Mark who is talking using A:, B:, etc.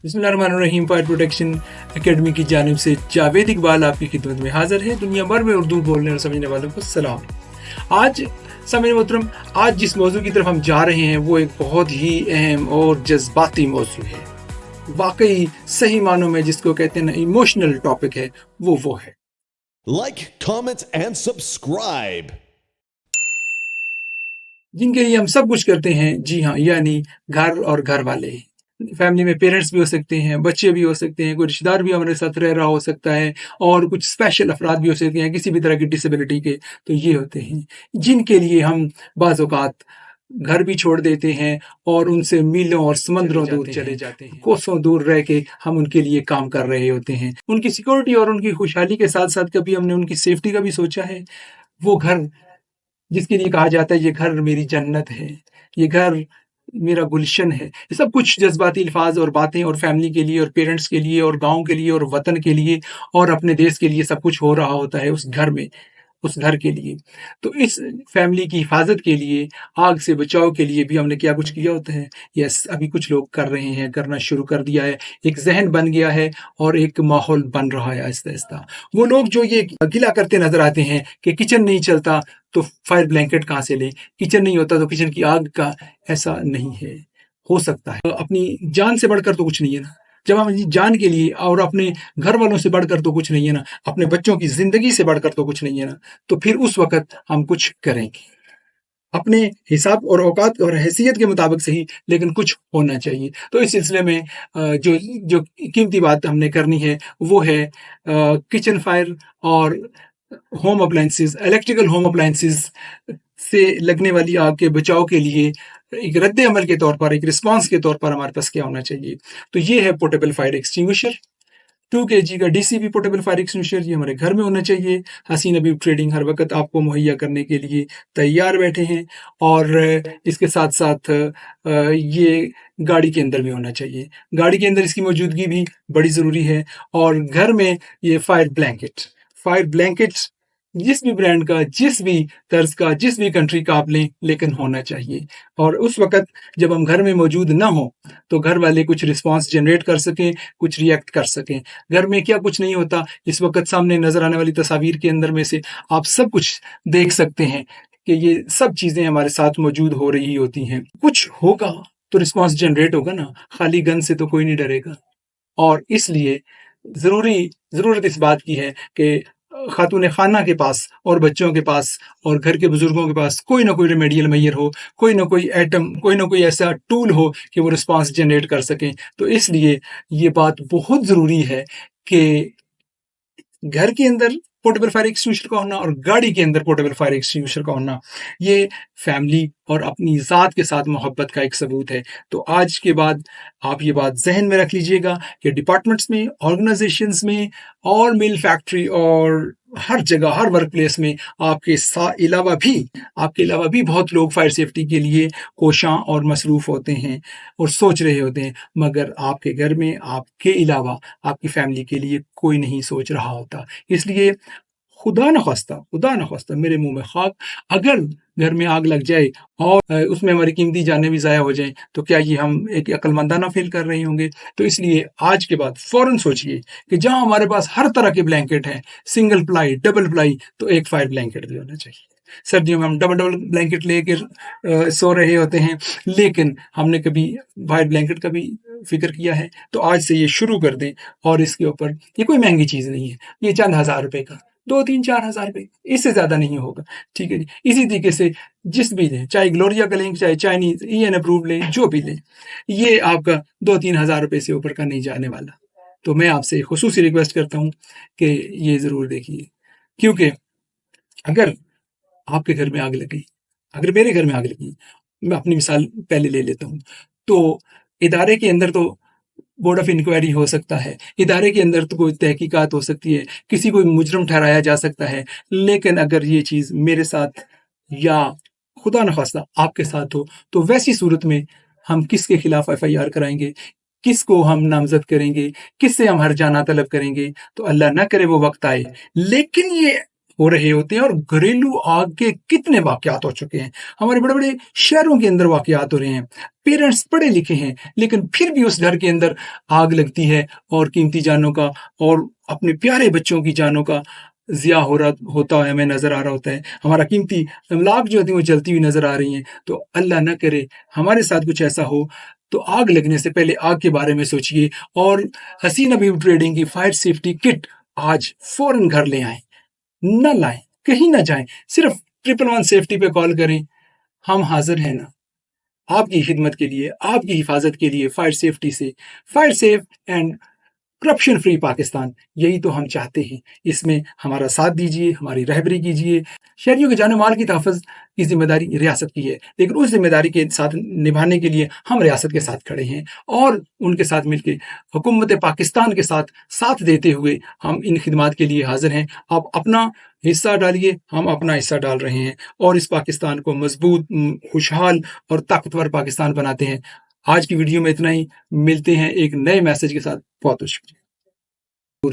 A: बिस्मिल्लाहिर्रहमानिर्रहीम। Fire protection academy की जानिब से जावेद इकबाल आपकी खिदमत में हाजिर है। दुनिया भर में उर्दू बोलने और समझने वालों को सलाम। आज सामईन मोहतरम, आज जिस मौजू की तरफ हम जा रहे हैं वो एक बहुत ही अहम और जज्बाती मौजू है। वाकई सही मानों में जिसको कहते हैं ना इमोशनल टॉपिक है, वो है
B: Like, comment and subscribe.
A: जिनके लिए हम सब कुछ करते हैं। जी हाँ, यानी घर और घर वाले। फैमिली में पेरेंट्स भी हो सकते हैं, बच्चे भी हो सकते हैं, कोई रिश्तेदार भी हमारे साथ रह रहा हो सकता है, और कुछ स्पेशल अफराद भी हो सकते हैं किसी भी तरह की डिसेबिलिटी के। तो ये होते हैं जिनके लिए हम बाज़ औक़ात घर भी छोड़ देते हैं और उनसे मीलों और समंदरों दूर चले जाते हैं। कोसों दूर रह के हम उनके लिए काम कर रहे होते हैं। उनकी सिक्योरिटी और उनकी खुशहाली के साथ साथ कभी हमने उनकी सेफ्टी का भी सोचा है। वो घर जिसके लिए कहा जाता है ये घर मेरी जन्नत है, ये घर मेरा गुलशन है, ये सब कुछ जज्बाती अल्फाज और बातें और फैमिली के लिए और पेरेंट्स के लिए और गांव के लिए और वतन के लिए और अपने देश के लिए सब कुछ हो रहा होता है उस घर में, उस घर के लिए। तो इस फैमिली की हिफाजत के लिए, आग से बचाव के लिए भी हमने क्या कुछ किया होता है। यस, अभी कुछ लोग कर रहे हैं, करना शुरू कर दिया है, एक जहन बन गया है और एक माहौल बन रहा है आहिस्ता आहिस्ता। वो लोग जो ये गिला करते नजर आते हैं कि किचन नहीं चलता तो फायर ब्लैंकेट कहाँ से लें, किचन नहीं होता तो किचन की आग का, ऐसा नहीं है। हो सकता है अपनी जान से बढ़कर तो कुछ नहीं है ना। जब हम जान के लिए और अपने घर वालों से बढ़कर तो कुछ नहीं है ना, अपने बच्चों की जिंदगी से बढ़कर तो कुछ नहीं है ना, तो फिर उस वक्त हम कुछ करेंगे अपने हिसाब और औकात और हैसियत के मुताबिक सही, लेकिन कुछ होना चाहिए। तो इस सिलसिले में जो जो कीमती बात हमने करनी है वो है किचन फायर और home appliances, electrical home appliances से लगने वाली आग के बचाव के लिए एक रद्द अमल के तौर पर, एक रिस्पांस के तौर पर हमारे पास क्या होना चाहिए। तो ये है पोर्टेबल फायर एक्सटिंग्विशर। 2 kg का डीसीबी पोर्टेबल फायर एक्सटिंग्विशर, ये हमारे घर में होना चाहिए। हसीन अबीब ट्रेडिंग हर वक्त आपको मुहैया करने के लिए तैयार बैठे हैं। और इसके साथ साथ ये गाड़ी के अंदर भी होना चाहिए। गाड़ी के अंदर इसकी मौजूदगी भी बड़ी ज़रूरी है। और घर में ये फायर ब्लैंकेट जिस भी ब्रांड का, जिस भी तर्ज का, जिस भी कंट्री का आप लें, लेकिन होना चाहिए। और उस वक़्त जब हम घर में मौजूद ना हों तो घर वाले कुछ रिस्पांस जनरेट कर सकें, कुछ रिएक्ट कर सकें। घर में क्या कुछ नहीं होता, इस वक़्त सामने नज़र आने वाली तस्वीर के अंदर में से आप सब कुछ देख सकते हैं कि ये सब चीज़ें हमारे साथ मौजूद हो रही होती हैं। कुछ होगा तो रिस्पांस जनरेट होगा ना, खाली गन से तो कोई नहीं डरेगा। और इसलिए ज़रूरत इस बात की है कि खातून खाना के पास और बच्चों के पास और घर के बुजुर्गों के पास कोई ना कोई रेमेडियल मैयर हो, कोई ना कोई एटम, कोई ना कोई ऐसा टूल हो कि वो रिस्पांस जनरेट कर सकें। तो इसलिए ये बात बहुत ज़रूरी है कि घर के अंदर पोर्टेबल फायर एक्सटिंग्विशर का होना और गाड़ी के अंदर पोर्टेबल फायर एक्सटिंग्विशर का होना, ये फैमिली और अपनी ज़ात के साथ मोहब्बत का एक सबूत है। तो आज के बाद आप ये बात जहन में रख लीजिएगा कि डिपार्टमेंट्स में, ऑर्गेनाइजेशंस में और मिल फैक्ट्री और हर जगह, हर वर्क प्लेस में आपके अलावा भी बहुत लोग फायर सेफ्टी के लिए कोशां और मसरूफ़ होते हैं और सोच रहे होते हैं, मगर आपके घर में आपके अलावा आपकी फैमिली के लिए कोई नहीं सोच रहा होता। इसलिए खुदा न ख्वास्ता मेरे मुंह में खाक, अगर घर में आग लग जाए और उसमें हमारी कीमती जानें भी ज़ाया हो जाएं, तो क्या ये हम एक अक्लमंदाना फील कर रहे होंगे। तो इसलिए आज के बाद फ़ौरन सोचिए कि जहां हमारे पास हर तरह के ब्लैंकेट हैं, सिंगल प्लाई, डबल प्लाई, तो एक फायर ब्लैंकेट भी होना चाहिए। सर्दियों में हम डबल ब्लैंकेट लेकर सो रहे होते हैं, लेकिन हमने कभी फायर ब्लैंकेट का भी फिक्र किया है। तो आज से ये शुरू कर दें। और इसके ऊपर ये कोई महंगी चीज़ नहीं है, ये चंद हज़ार रुपए का, 2-3-4 हज़ार रुपए, इससे ज़्यादा नहीं होगा। ठीक है जी। इसी तरीके से जिस भी लें, चाहे ग्लोरिया का लें, चाहे चाइनीज़ EN अप्रूव लें, जो भी लें, ये आपका 2-3 हज़ार रुपए से ऊपर का नहीं जाने वाला। तो मैं आपसे खुसूसी रिक्वेस्ट करता हूँ कि ये ज़रूर देखिए, क्योंकि अगर आपके घर में आग लगी, अगर मेरे घर में आग लगी, मैं अपनी मिसाल पहले ले लेता हूँ, तो इदारे के अंदर तो बोर्ड ऑफ इंक्वायरी हो सकता है, इदारे के अंदर तो कोई तहकीकात हो सकती है, किसी को मुजरम ठहराया जा सकता है। लेकिन अगर ये चीज़ मेरे साथ या खुदा न खास्ता आपके साथ हो, तो वैसी सूरत में हम किसके खिलाफ FIR कराएंगे, किसको हम नामजद करेंगे, किससे हम हर्जाना तलब करेंगे। तो अल्लाह ना करे वो वक्त आए, लेकिन ये हो रहे होते हैं और घरेलू आग के कितने वाकयात हो चुके हैं। हमारे बड़े-बड़े शहरों के अंदर वाकयात हो रहे हैं। पेरेंट्स पढ़े लिखे हैं, लेकिन फिर भी उस घर के अंदर आग लगती है और कीमती जानों का और अपने प्यारे बच्चों की जानों का ज़िया होता है, हमें नज़र आ रहा होता है। हमारा कीमती अमलाक जो होती हैं वो जलती हुई नज़र आ रही हैं। तो अल्लाह ना करे हमारे साथ कुछ ऐसा हो, तो आग लगने से पहले आग के बारे में सोचिए और हसीना बीव ट्रेडिंग की फायर सेफ्टी किट आज फ़ौरन घर ले आएँ। ना लाएँ, कहीं ना जाएँ, सिर्फ 111 सेफ्टी पे कॉल करें। हम हाज़िर हैं ना, आपकी खिदमत के लिए, आपकी हिफाजत के लिए, फायर सेफ्टी से। Fire safe and corruption free Pakistan, यही तो हम चाहते हैं। इसमें हमारा साथ दीजिए, हमारी रहबरी कीजिए। शहरियों के जान माल की तहफ़्फ़ुज़ की ज़िम्मेदारी रियासत की है, लेकिन उस ज़िम्मेदारी के साथ निभाने के लिए हम रियासत के साथ खड़े हैं और उनके साथ मिलके हुकूमत पाकिस्तान के साथ देते हुए हम इन खिदमात के लिए हाज़िर हैं। आप अपना हिस्सा डालिए, हम अपना हिस्सा डाल रहे हैं और इस पाकिस्तान को मज़बूत, खुशहाल और ताकतवर पाकिस्तान बनाते हैं। आज की वीडियो में इतना ही, मिलते हैं एक नए मैसेज के साथ। बहुत-बहुत शुक्रिया।